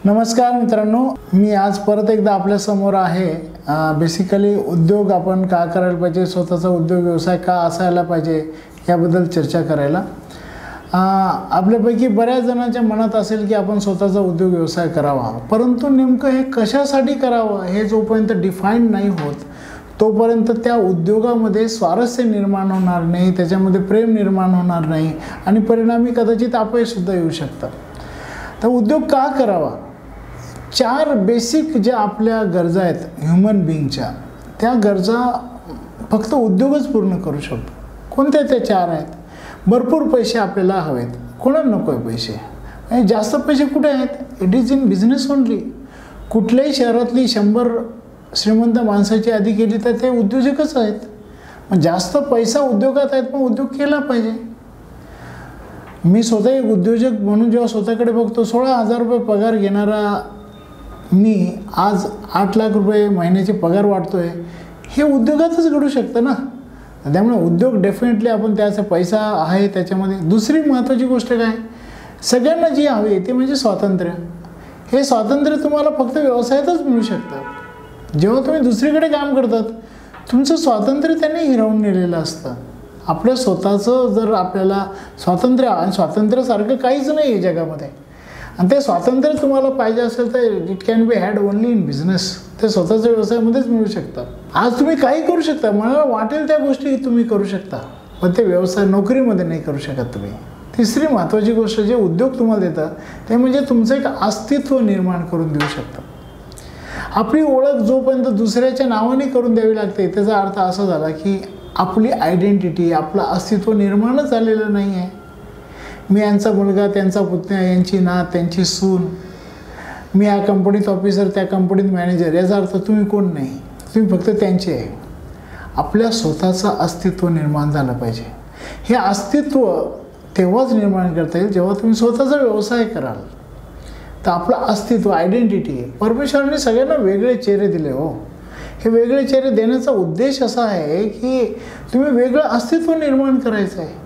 नमस्कार मित्रांनो, मी आज परत एकदा आपल्या समोर आहे। बेसिकली उद्योग आपण का करायला पाहिजे, स्वतःचा उद्योग व्यवसाय का असायला पाहिजे याबद्दल चर्चा करायला। आपल्यापैकी बऱ्याच जणांच्या मनात असेल की आपण स्वतःचा उद्योग व्यवसाय करावा, परंतु नेमकं हे कशासाठी करावं हे जोपर्यंत डिफाईन नाही होत तोपर्यंत त्या उद्योगामध्ये स्वारस्य निर्माण होणार नाही, त्याच्यामध्ये प्रेम निर्माण होणार नाही आणि परिणामी कदाचित अपयश सुद्धा येऊ शकतं। तर उद्योग का करावा, 4 बेसिक ज्या आपल्या गरजा आहेत ह्यूमन बीइंगच्या, त्या गरजा फक्त उद्योगच पूर्ण करू शकतो। कोणत्या त्या 4 आहेत? भरपूर पैसे आपल्याला हवेत, कोणाला नको आहे पैसे, आणि जास्त पैसे कुठे आहेत? It is in business only. कुठल्याही शहरातली 100 श्रीमंत माणसाची यादी केली तर ते उद्योजकच आहेत। मग जास्त पैसा उद्योगात आहेत, मग उद्योग केला पाहिजे। मी स्वतः एक उद्योजक म्हणून जेव्हा स्वतःकडे बघतो, 16,000 रुपये पगार घेणारा मी आज 8 लाख रुपये महिन्याचे पगार वाटतोय, हे उद्योगातच घडू शकतं ना। त्यामुळे उद्योग डेफिनेटली आपण त्याचा पैसा आहे त्याच्यामध्ये। दुसरी महत्त्वाची गोष्ट काय, सगळ्यांना जी हवी ते म्हणजे स्वातंत्र्य। हे स्वातंत्र्य तुम्हाला फक्त व्यवसायातच मिळू शकतं। जेव्हा तुम्ही दुसरीकडे काम करतात तुमचं स्वातंत्र्य त्यांनी हिरावून नेलेलं असतं। आपल्या स्वतःचं जर आपल्याला स्वातंत्र्य, आणि स्वातंत्र्यासारखं काहीच नाही आहे जगामध्ये, आणि ते स्वातंत्र्य तुम्हाला पाहिजे असेल तर it can be had only in business. ते स्वतःच्या व्यवसायामध्येच मिळू शकतं। आज तुम्ही काही करू शकता, मला वाटेल त्या गोष्टी तुम्ही करू शकता, पण ते व्यवसाय नोकरीमध्ये नाही करू शकत तुम्ही। तिसरी महत्त्वाची गोष्ट जे उद्योग तुम्हाला देतं ते म्हणजे तुमचं एक अस्तित्व निर्माण करून देऊ शकतं। आपली ओळख जोपर्यंत दुसऱ्याच्या नावाने करून द्यावी लागते, त्याचा अर्थ असा झाला की आपली आयडेंटिटी, आपलं अस्तित्व निर्माणच झालेलं नाही आहे। मी यांचा मुलगा, त्यांचा पुतण्या, यांची नात, त्यांची सून, मी या कंपनीत ऑफिसर, त्या कंपनीत मॅनेजर, याचा अर्थ तुम्ही कोण नाही, तुम्ही फक्त त्यांचे आहे। आपल्या स्वतःचं अस्तित्व निर्माण झालं पाहिजे। हे अस्तित्व तेव्हाच निर्माण करता येईल जेव्हा तुम्ही स्वतःचा व्यवसाय कराल। तर आपलं अस्तित्व, आयडेंटिटी, परमेश्वराने सगळ्यांना वेगळे चेहरे दिले हो। हे वेगळे चेहरे देण्याचा उद्देश असा आहे की तुम्ही वेगळं अस्तित्व निर्माण करायचं आहे।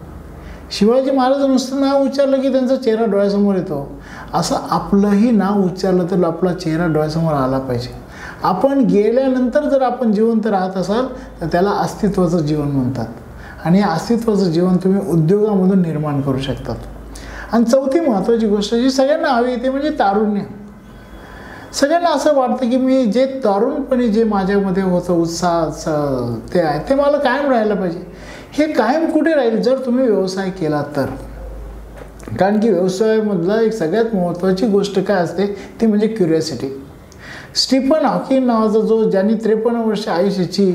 शिवाजी महाराज नुसतं नाव उच्चारलं की त्यांचा चेहरा डोळ्यासमोर येतो, असं आपलंही नाव उच्चारलं तर आपला चेहरा डोळ्यासमोर आला पाहिजे। आपण गेल्यानंतर जर आपण जिवंत राहत असाल तर त्याला अस्तित्वाचं जीवन म्हणतात, आणि या अस्तित्वाचं जीवन तुम्ही उद्योगामधून निर्माण करू शकतात। आणि चौथी महत्त्वाची गोष्ट जी सगळ्यांना हवी ते म्हणजे तारुण्य। सगळ्यांना असं वाटतं की मी जे तरुणपणी जे माझ्यामध्ये होतं उत्साह ते आहे ते मला कायम राहायला पाहिजे। हे कायम कुठे राहील जर तुम्ही व्यवसाय केला तर। कारण की व्यवसायामधला एक सगळ्यात महत्त्वाची गोष्ट काय असते ती म्हणजे क्युरिओसिटी। स्टीफन हॉकिंग नावाचा जो ज्यांनी 53 वर्ष आयुष्याची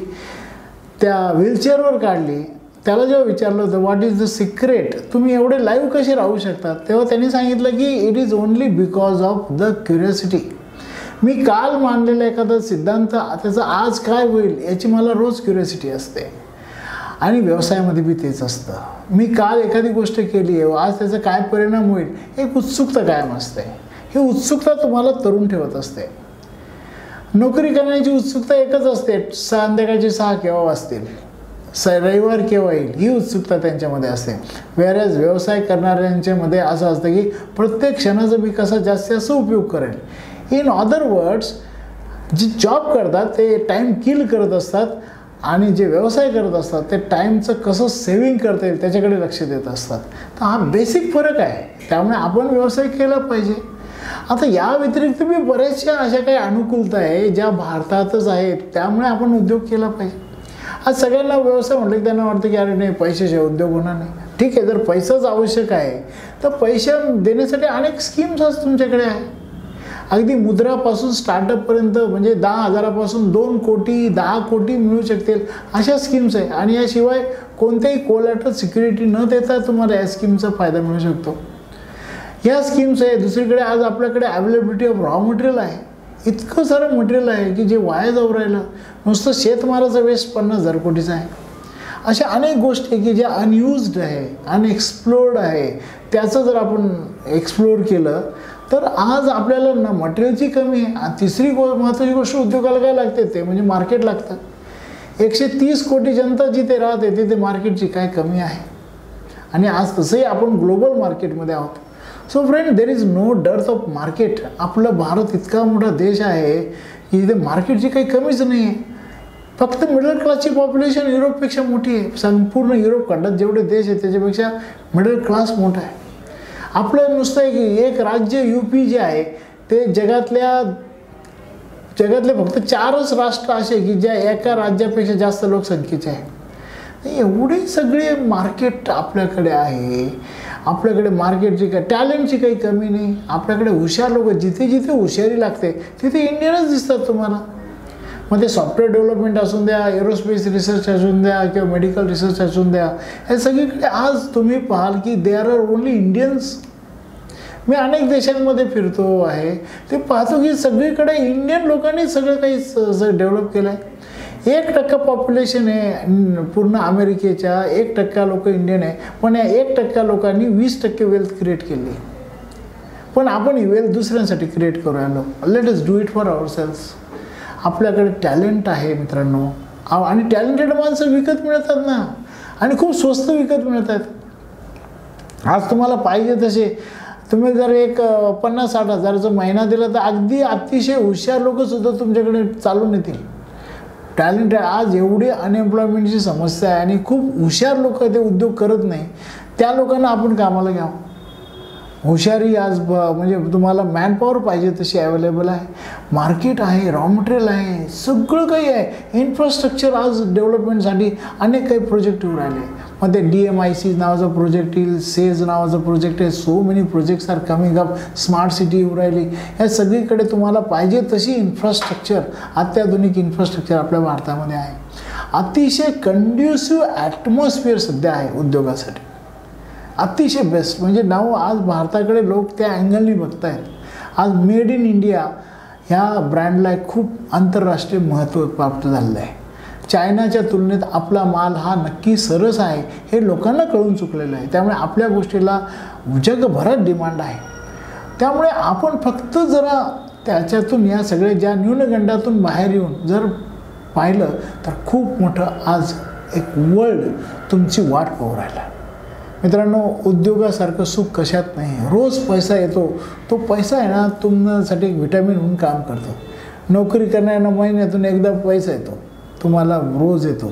त्या व्हीलचेअरवर काढली, त्याला जेव्हा विचारलं होतं व्हॉट इज द सिक्रेट, तुम्ही एवढे लाईव्ह कसे राहू शकतात, तेव्हा त्यांनी सांगितलं की it is only because of the curiosity. मी काल मांडलेला एखादा सिद्धांत त्याचं आज काय होईल याची मला रोज क्युरिओसिटी असते, आणि व्यवसायामध्ये बी तेच असतं। मी काल एखादी गोष्ट केली आहे, आज त्याचा काय परिणाम होईल, एक उत्सुकता कायम असते। ही उत्सुकता तुम्हाला तरुण ठेवत असते। नोकरी करण्याची उत्सुकता एकच असते, संध्याकाळची 6 केव्हा वाजतील, रविवार केव्हा येईल, ही उत्सुकता त्यांच्यामध्ये असते। वेअरएज व्यवसाय करणाऱ्यांच्यामध्ये असं असतं की प्रत्येक क्षणाचा मी कसा जास्तीत जास्त उपयोग करेल। इन अदर वर्ड्स, जे जॉब करतात ते टाईम किल करत असतात, आणि जे व्यवसाय करत असतात ते टाईमचं कसं सेव्हिंग करता येईल त्याच्याकडे लक्ष देत असतात। तर हा बेसिक फरक आहे, त्यामुळे आपण व्यवसाय केला पाहिजे। आता या व्यतिरिक्त मी बऱ्याचशा अशा काही अनुकूलता आहे ज्या भारतातच आहेत, त्यामुळे आपण उद्योग केला पाहिजे। आज सगळ्यांना व्यवसाय म्हटलं की त्यांना वाटतं की अरे नाही, पैशाशिवाय उद्योग होणार नाही। ठीक आहे, जर पैसाच आवश्यक आहे तर पैसे देण्यासाठी अनेक स्कीम्स आज तुमच्याकडे आहे। अगदी मुद्रापासून स्टार्टअपपर्यंत म्हणजे 10,000पासून 2 कोटी 10 कोटी मिळू शकतील अशा स्कीम्स आहे, आणि याशिवाय कोणत्याही कोलॅटरल सिक्युरिटी न देता तुम्हाला या स्कीमचा फायदा मिळू शकतो। या स्कीम्स आहे। दुसरीकडे आज आपल्याकडे अवेलेबिलिटी ऑफ रॉ मटेरियल आहे, इतकं सारं मटेरियल आहे की जे वाया जाऊ राहिलं। नुसतं शेतमालाचा वेस्ट 50,000 कोटीचा आहे। अशा अनेक गोष्टी की ज्या अनयूज्ड आहे, अनएक्सप्लोर्ड आहे, त्याचं जर आपण एक्सप्लोर केलं तर आज आपल्याला ना मटेरियलची कमी आहे। तिसरी महत्त्वाची गोष्ट उद्योगाला काय लागते ते म्हणजे मार्केट लागतं। 130 कोटी जनता जिथे राहते तिथे मार्केटची काय कमी आहे, आणि आज तसंही आपण ग्लोबल मार्केटमध्ये आहोत। So friend, there is no dearth of market. आपलं भारत इतका मोठा देश आहे की इथे मार्केटची काही कमीच नाही आहे. फक्त मिडल क्लासची पॉप्युलेशन युरोपपेक्षा मोठी आहे. संपूर्ण युरोप खंडात जेवढे देश आहेत त्याच्यापेक्षा मिडल क्लास मोठा आहे. आपलं नुसतं आहे की एक राज्य UP जे आहे ते जगातले फक्त 4च राष्ट्र असे की ज्या एका राज्यापेक्षा जास्त लोकसंख्येचे आहे. एवढे सगळे मार्केट आपल्याकडे आहे. आपल्याकडे मार्केटची काय टॅलेंटची काही कमी नाही. आपल्याकडे हुशार लोक, जिथे जिथे हुशारी लागते तिथे इंडियनच दिसतात तुम्हाला. मग ते सॉफ्टवेअर डेव्हलपमेंट असून द्या, एरोस्पेस रिसर्च असून द्या किंवा मेडिकल रिसर्च असून द्या, हे सगळीकडे आज तुम्ही पाहाल की देअर आर ओनली इंडियन्स. मी अनेक देशांमध्ये फिरतो आहे, ते पाहतो की सगळीकडे इंडियन लोकांनी सगळं काही डेव्हलप केलं आहे. 1% पॉप्युलेशन आहे पूर्ण अमेरिकेच्या, 1% लोक इंडियन आहे, पण या 1% लोकांनी 20% वेल्थ क्रिएट केली. पण आपण ही वेल्थ दुसऱ्यांसाठी क्रिएट करू राहिलो. Let us do it for ourselves. आपल्याकडे टॅलेंट आहे मित्रांनो, आणि टॅलेंटेड माणसं विकत मिळतात ना, आणि खूप स्वस्त विकत मिळतात. आज तुम्हाला पाहिजे तसे तुम्ही जर एक 50-60 हजाराचा महिना दिला तर अगदी अतिशय हुशार लोकसुद्धा तुमच्याकडे चालून येतील. टॅलेंट आहे. आज एवढी अनएम्प्लॉयमेंटची समस्या आहे आणि खूप हुशार लोक ते उद्योग करत नाही. त्या लोकांना आपण कामाला घ्यावं. हुशारी आज म्हणजे तुम्हाला मॅनपॉवर पाहिजे तशी अवेलेबल आहे. मार्केट आहे, रॉ मटेरियल आहे, सगळं काही आहे. इन्फ्रास्ट्रक्चर आज डेव्हलपमेंटसाठी अनेक काही प्रोजेक्ट येऊ राहिले. मग ते DMIC नावाचा प्रोजेक्ट येईल, सेज नावाचा प्रोजेक्ट आहे. So many projects are coming up. Smart city येऊ राहिली. या सगळीकडे तुम्हाला पाहिजे तशी इन्फ्रास्ट्रक्चर, अत्याधुनिक इन्फ्रास्ट्रक्चर आपल्या भारतामध्ये आहे. अतिशय कंड्युसिव्ह ॲटमॉस्फिअर सध्या आहे उद्योगासाठी. अतिशय बेस्ट. म्हणजे नाव आज भारताकडे लोक त्या अँगलनी बघत आहेत. आज मेड इन इंडिया ह्या ब्रँडला खूप आंतरराष्ट्रीय महत्त्व प्राप्त झालेलं आहे. चायनाच्या तुलनेत आपला माल हा नक्की सरस आहे हे लोकांना कळून चुकलेलं आहे. त्यामुळे आपल्या गोष्टीला जगभरात डिमांड आहे. त्यामुळे आपण फक्त जरा त्याच्यातून या सगळ्या ज्या न्यूनगंडातून बाहेर येऊन जर पाहिलं तर खूप मोठं आज एक वर्ल्ड तुमची वाट पाहू राहिला. मित्रांनो, उद्योगासारखं सुख कशात नाही. रोज पैसा येतो. तो पैसा आहे ना तुमच्यासाठी एक व्हिटॅमिन म्हणून काम करतो. नोकरी करणाऱ्यांना महिन्यातून एकदा पैसा येतो, तुम्हाला रोज येतो.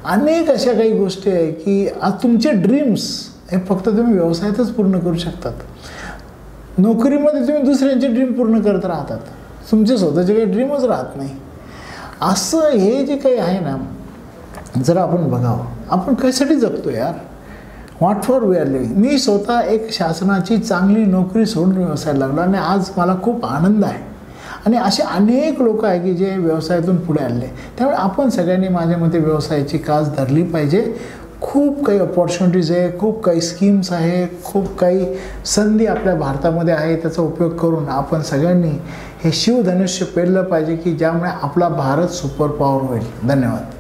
अनेक अशा काही गोष्टी आहे की आज तुमचे ड्रीम्स हे फक्त तुम्ही व्यवसायातच पूर्ण करू शकतात. नोकरीमध्ये तुम्ही दुसऱ्यांचे ड्रीम पूर्ण करत राहतात, तुमचे स्वतःचे काही ड्रीमच राहत नाही. असं हे जे काही आहे ना, जरा आपण बघावं आपण कशासाठी जगतो यार. What for we are living. मी स्वतः एक शासनाची चांगली नोकरी सोडून व्यवसायाला लागलो आणि आज मला खूप आनंद आहे. आणि असे अनेक लोक आहे की जे व्यवसायातून पुढे आले. त्यामुळे आपण सगळ्यांनी माझ्या मते व्यवसायाची कास धरली पाहिजे. खूप काही अपॉर्च्युनिटीज आहे, खूप काही स्कीम्स आहे, खूप काही संधी आपल्या भारतामध्ये आहे. त्याचा उपयोग करून आपण सगळ्यांनी हे शिवधनुष्य पेरलं पाहिजे की ज्यामुळे आपला भारत सुपर पॉवर होईल. धन्यवाद.